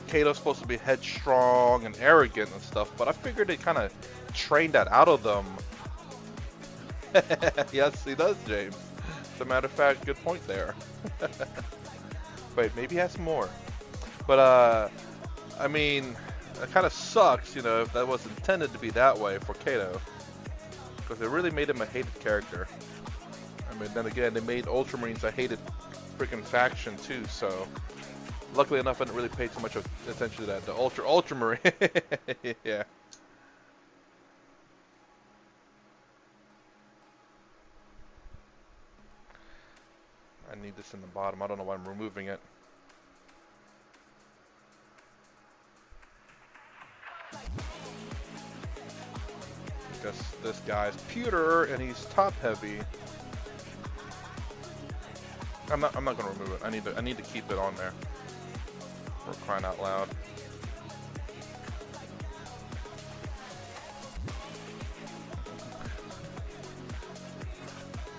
Kato's supposed to be headstrong and arrogant and stuff, but I figured they kind of trained that out of them. Yes, he does, James. As a matter of fact, good point there. Wait, maybe he has more. But, I mean, it kind of sucks, you know, if that was intended to be that way for Kato. Because it really made him a hated character. I mean, then again, they made Ultramarines a hated freaking faction too, so... Luckily enough, I didn't really pay too much attention to that. The Ultramarine. Yeah. I need this in the bottom. I don't know why I'm removing it. Because this guy's pewter and he's top heavy. I'm not gonna remove it. I need to keep it on there. We're crying out loud.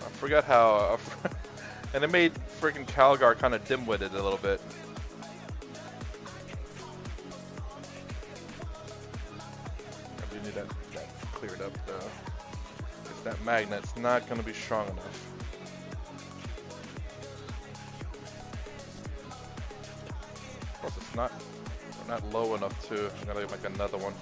I forgot how and it made freaking Calgar kind of dim-witted a little bit. I do need that cleared up though. Because that magnet's not going to be strong enough. Plus it's not low enough too. I'm going to make another one.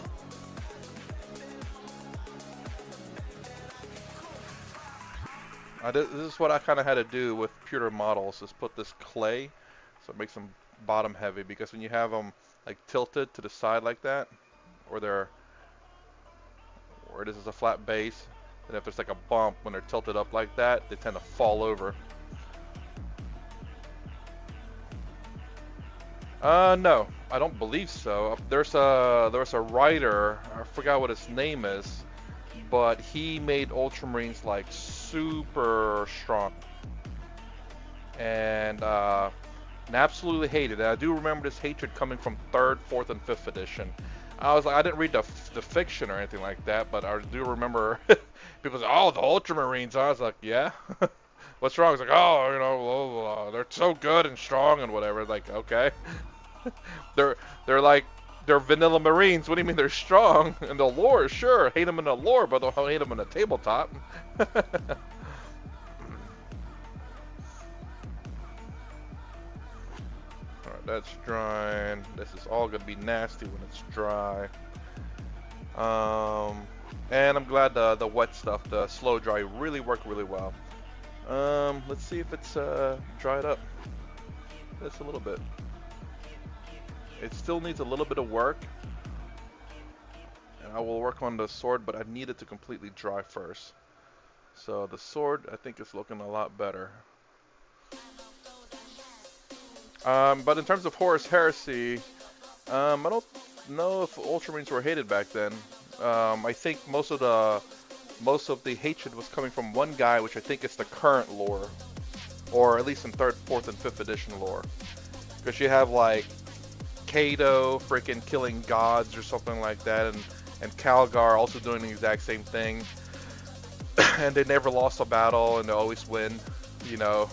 This is what I kind of had to do with pewter models, is put this clay so it makes them bottom heavy, because when you have them like tilted to the side like that, or this is a flat base, and if there's like a bump when they're tilted up like that, they tend to fall over. No, I don't believe so. There's a writer, I forgot what his name is, but he made Ultramarines like super strong, and absolutely hated it. I do remember this hatred coming from 3rd, 4th, and 5th edition. I was like, I didn't read the fiction or anything like that, but I do remember people say, "Oh, the Ultramarines." I was like, "Yeah, what's wrong?" It's like, "Oh, you know, they're so good and strong and whatever." Like, okay, they're vanilla Marines. What do you mean they're strong? In the lore, sure, hate them in the lore, but don't hate them in the tabletop. Alright, that's drying. This is all gonna be nasty when it's dry. And I'm glad the wet stuff, the slow dry, really worked really well. Let's see if it's dried up. Just a little bit. It still needs a little bit of work, and I will work on the sword, but I need it to completely dry first. So the sword, I think, is looking a lot better. But in terms of Horus Heresy, I don't know if Ultramarines were hated back then. I think most of the hatred was coming from one guy, which I think is the current lore, or at least in third, fourth, and fifth edition lore. Because you have like Kato freaking killing gods or something like that, and Calgar also doing the exact same thing, and they never lost a battle and they always win, you know.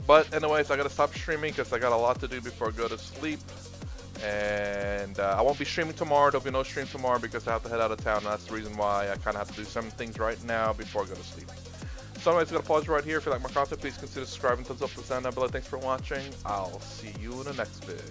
But anyways, I gotta stop streaming because I got a lot to do before I go to sleep. And I won't be streaming tomorrow. There'll be no stream tomorrow because I have to head out of town. And that's the reason why I kind of have to do some things right now before I go to sleep. So anyways, I'm gonna pause right here. If you like my content, please consider subscribing. Thumbs up, thumbs down below. Thanks for watching. I'll see you in the next vid.